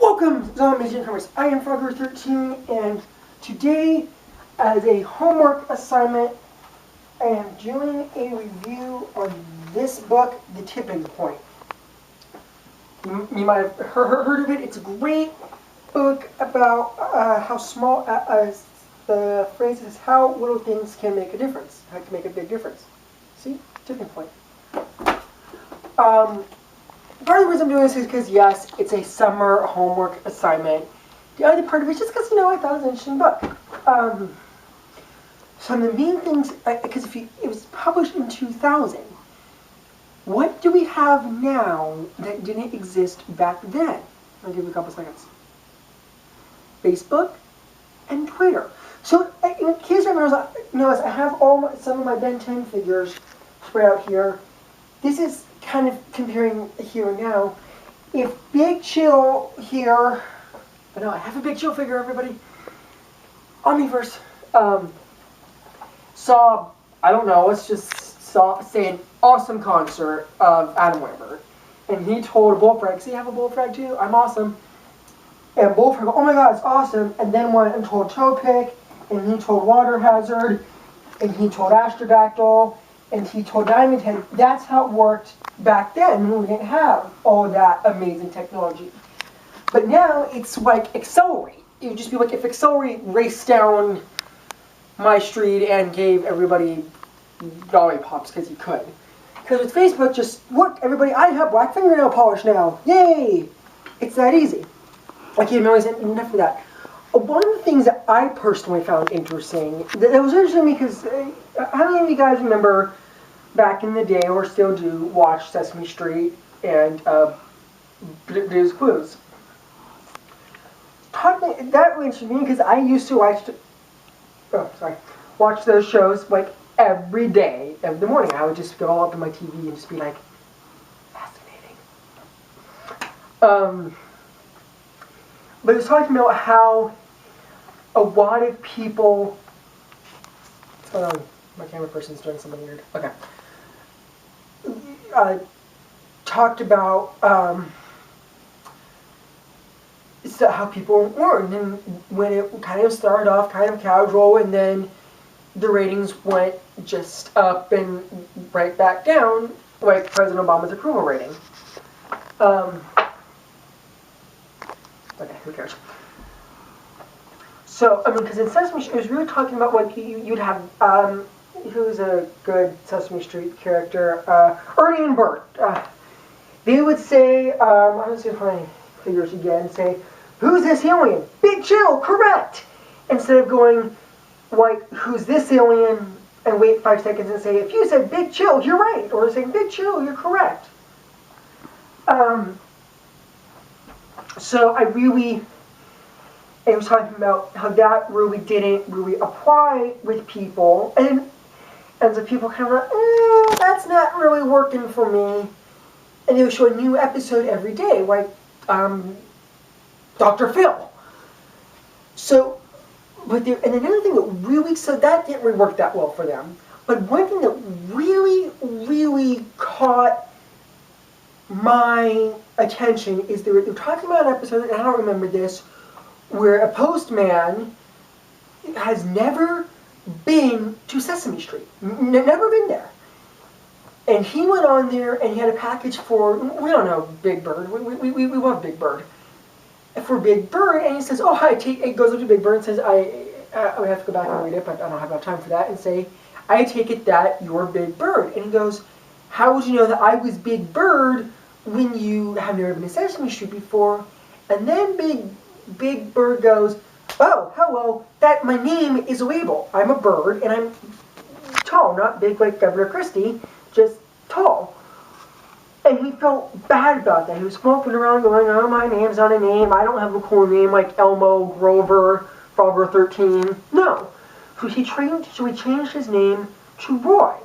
Welcome, Zombies and Comics. I am Frogger13, and today, as a homework assignment, I am doing a review on this book, The Tipping Point. You might have heard of it. It's a great book about how small, the phrase is, how little things can make a difference, how it can make a big difference. See? Tipping Point. Part of the reason I'm doing this is because, yes, it's a summer homework assignment. The other part of it is just because, I thought it was an interesting book. Some of the main things, because it was published in 2000. What do we have now that didn't exist back then? I'll give you a couple seconds. Facebook and Twitter. So, in case everyone knows, I have some of my Ben 10 figures spread out here. This is kind of comparing here and now. If Big Chill here, but no, I have a Big Chill figure, everybody. Omniverse saw, I don't know, say an awesome concert of Adam Wimber. And he told Bullfrog, see, I have a Bullfrog too? I'm awesome. And Bullfrog, oh my god, it's awesome. And then went and told Topic, and he told Water Hazard, and he told Astrodactyl, and he told Diamond Head. That's how it worked back then when we didn't have all that amazing technology. But now it's like Accelerate. It would just be like if Accelerate raced down my street and gave everybody lollipops because he could. Because with Facebook, just look, everybody, I have black fingernail polish now. Yay! It's that easy. I can't remember enough of that. One of the things that I personally found interesting, that was interesting because how many of you guys remember back in the day, or still do, watch Sesame Street and Blue's Clues? That really interested me because I used to watch those shows like every day, every morning. I would just go up to my TV and just be like, fascinating. But it's talking about how a lot of people. My camera person's doing something weird. Okay. Talked about how people learned, and when it kind of started off kind of casual, and then the ratings went just up and right back down, like President Obama's approval rating. Okay, who cares? So, because in Sesame Street, it was really talking about what you'd have, who's a good Sesame Street character? Ernie and Bert. They would say, I'm going to see if my figures again, say, who's this alien? Big Chill, correct! Instead of going, like, who's this alien? And wait 5 seconds and say, if you said Big Chill, you're right. Or say, Big Chill, you're correct. So I was talking about how that really didn't really apply with people, and the people kind of like, that's not really working for me. And they would show a new episode every day, like Dr. Phil. So, and another thing that really, so that didn't really work that well for them. But one thing that really, really caught my attention is they were talking about an episode, and I don't remember this, where a postman has never been to Sesame Street. Never been there. And he went on there and he had a package for, we don't know Big Bird, we love Big Bird. For Big Bird, and he says, oh, it goes up to Big Bird and says, I would have to go back and read it, but I don't have enough time for that, and say, I take it that you're Big Bird. And he goes, how would you know that I was Big Bird when you have never been to Sesame Street before? And then Big Bird goes, oh, hello, my name is a label. I'm a bird, and I'm tall, not big like Governor Christie, just tall. And he felt bad about that. He was walking around going, oh, my name's not a name. I don't have a cool name like Elmo, Grover, Frogger 13. No. So he changed his name to Roy.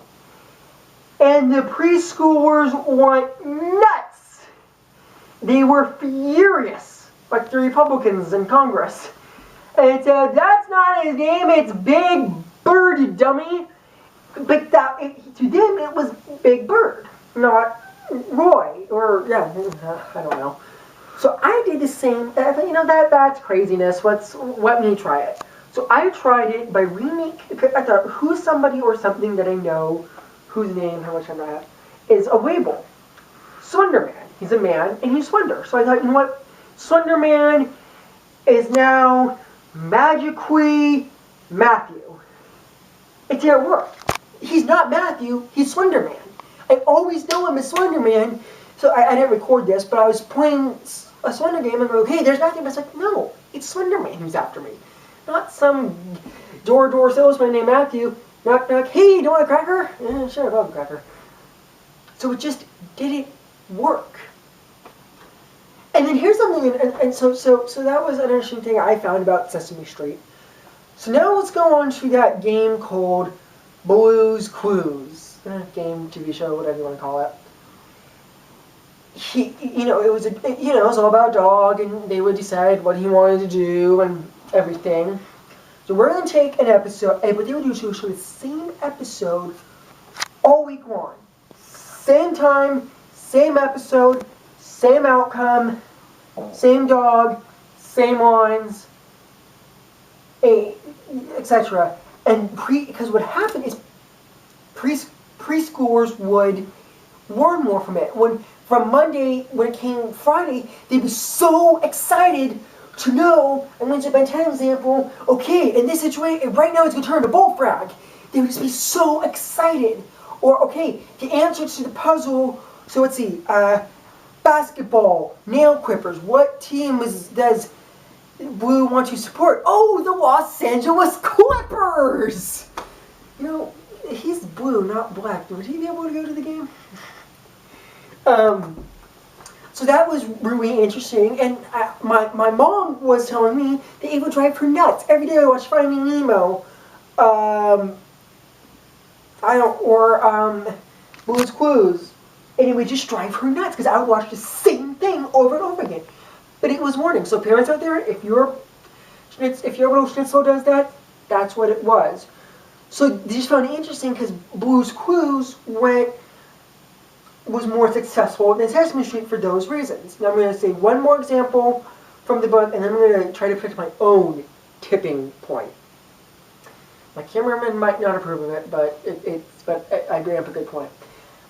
And the preschoolers went nuts. They were furious, like the Republicans in Congress. And said, that's not his name, it's Big Bird, you dummy. But to them, it was Big Bird, not Roy, or, I don't know. So I did the same. I thought, that's craziness. Let me try it. So I tried it by I thought, who's somebody or something that I know, whose name, how much I'm at, is a Weibo. Slender Man. He's a man, and he's slender. So I thought, Slender Man is now magically Matthew. It didn't work. He's not Matthew, he's Slender Man. I always know him as Slender Man, so I didn't record this, but I was playing a Slender game and go, hey, there's Matthew, but it's like, no, it's Slender Man who's after me. Not some door salesman named Matthew. Knock, knock, hey, do you want a cracker? Yeah, sure, I'll have a cracker. So it just didn't work. And then here's something, and so that was an interesting thing I found about Sesame Street. So now let's go on to that game called Blue's Clues. Game, TV show, whatever you want to call it. It was all about a dog, and they would decide what he wanted to do and everything. So we're going to take an episode, and what they would do is show the same episode all week long. Same time, same episode, same outcome, same dog, same lines, etc. And because what happened is preschoolers would learn more from it. From Monday, when it came Friday, they'd be so excited to know, I'm going to give an example, okay, in this situation, right now it's going to turn to bullfrog. They would just be so excited. Or, okay, the answer to the puzzle, so let's see, basketball, nail clippers, what team does Blue want to support? Oh, the Los Angeles Clippers! He's blue, not black. Would he be able to go to the game? So that was really interesting, and my mom was telling me that it would drive her nuts. Every day I watch Finding Nemo, Blue's Clues, and it would just drive her nuts because I would watch the same thing over and over again. But it was warning. So parents out there, if your little schnitzel does that, that's what it was. So they just found it interesting because Blue's Clues was more successful than Sesame Street for those reasons. Now I'm going to say one more example from the book, and then I'm going to try to pick my own tipping point. My cameraman might not approve of it, but I bring up a good point.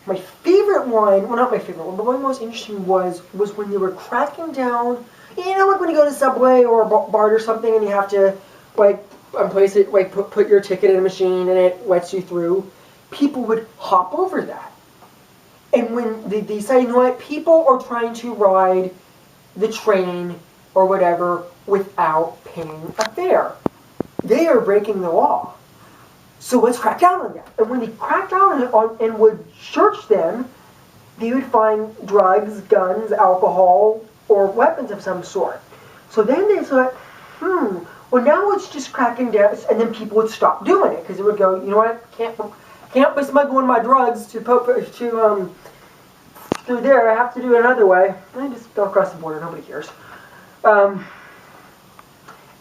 My favorite one, well, not my favorite one, but one of the most interesting was when they were cracking down. Like when you go to Subway or a bar or something, and you have to place it, put your ticket in a machine, and it lets you through. People would hop over that. And when they decided, people are trying to ride the train or whatever without paying a fare. They are breaking the law. So let's crack down on that. And when they cracked down on and would search them, they would find drugs, guns, alcohol, or weapons of some sort. So then they thought, well now it's just cracking down, and then people would stop doing it because they would go, can't be smuggling my drugs through there. I have to do it another way. I just go across the border. Nobody cares.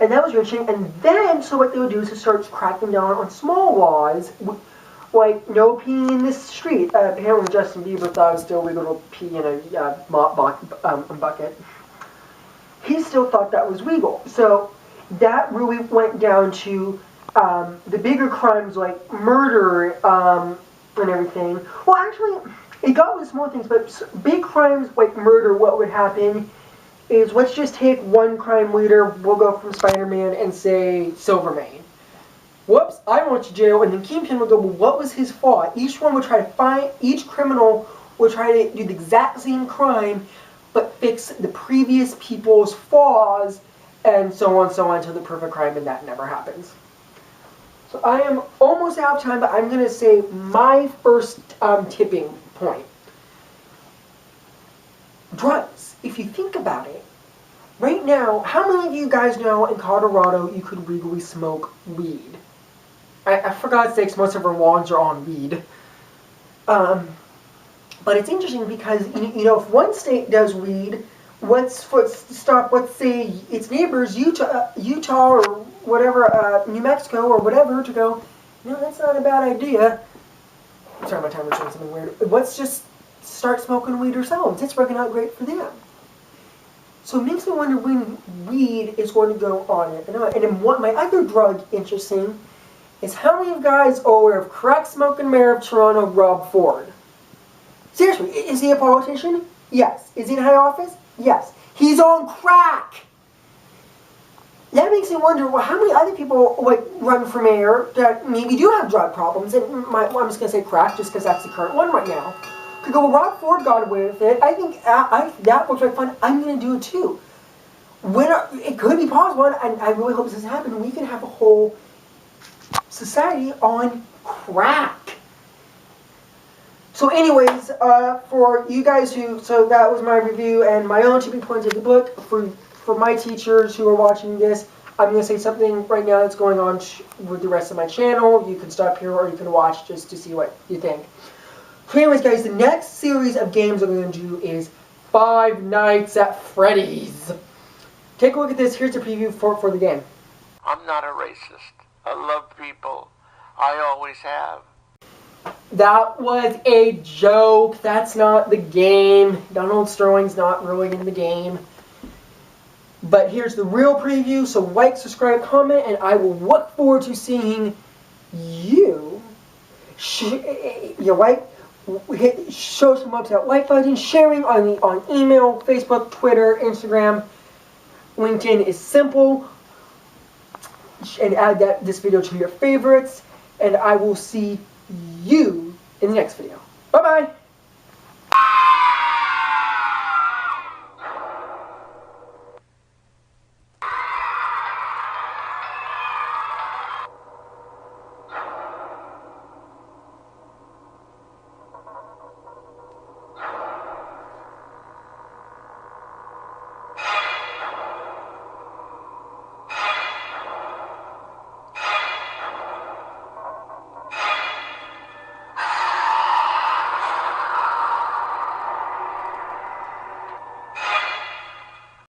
And that was reaching. And then, so what they would do is to start cracking down on small laws, like no peeing in this street. Apparently, Justin Bieber thought it was still legal to pee in a bucket. He still thought that was legal. So that really went down to the bigger crimes like murder and everything. Well, actually, it got with small things, but big crimes like murder, what would happen is, let's just take one crime leader, we'll go from Spider-Man and say Silvermane. Whoops, I went to jail, and then Kingpin would go, well, what was his fault? Each criminal would try to do the exact same crime, but fix the previous people's flaws, and so on until the perfect crime, and that never happens. So I am almost out of time, but I'm going to say my first tipping point. Drugs. If you think about it, right now, how many of you guys know in Colorado you could legally smoke weed? For God's sakes, most of our lawns are on weed. But it's interesting because, if one state does weed, let's say its neighbors, Utah or whatever, New Mexico or whatever, to go, that's not a bad idea. Sorry, my timer's doing something weird. Let's just start smoking weed ourselves. It's working out great for them. So it makes me wonder when weed is going to go on it. And then what my other drug interesting is how many of you guys are aware of crack-smoking mayor of Toronto, Rob Ford? Seriously, is he a politician? Yes. Is he in high office? Yes. He's on crack! That makes me wonder, well, how many other people like run for mayor that maybe do have drug problems? And I'm just going to say crack just because that's the current one right now. Could go, well, Rob Ford got away with it. I think that looks like fun. I'm going to do it too. It could be possible, and I really hope this doesn't happen. We can have a whole society on crack. So anyways, for you guys so that was my review and my own tipping points of the book. For my teachers who are watching this, I'm going to say something right now that's going on with the rest of my channel. You can stop here or you can watch just to see what you think. So anyways, guys, the next series of games I'm going to do is Five Nights at Freddy's. Take a look at this. Here's the preview for the game. I'm not a racist. I love people. I always have. That was a joke. That's not the game. Donald Sterling's not really in the game. But here's the real preview. So like, subscribe, comment, and I will look forward to seeing you. Hit social media that like button, sharing on email, Facebook, Twitter, Instagram. LinkedIn is simple. And add this video to your favorites. And I will see you in the next video. Bye-bye.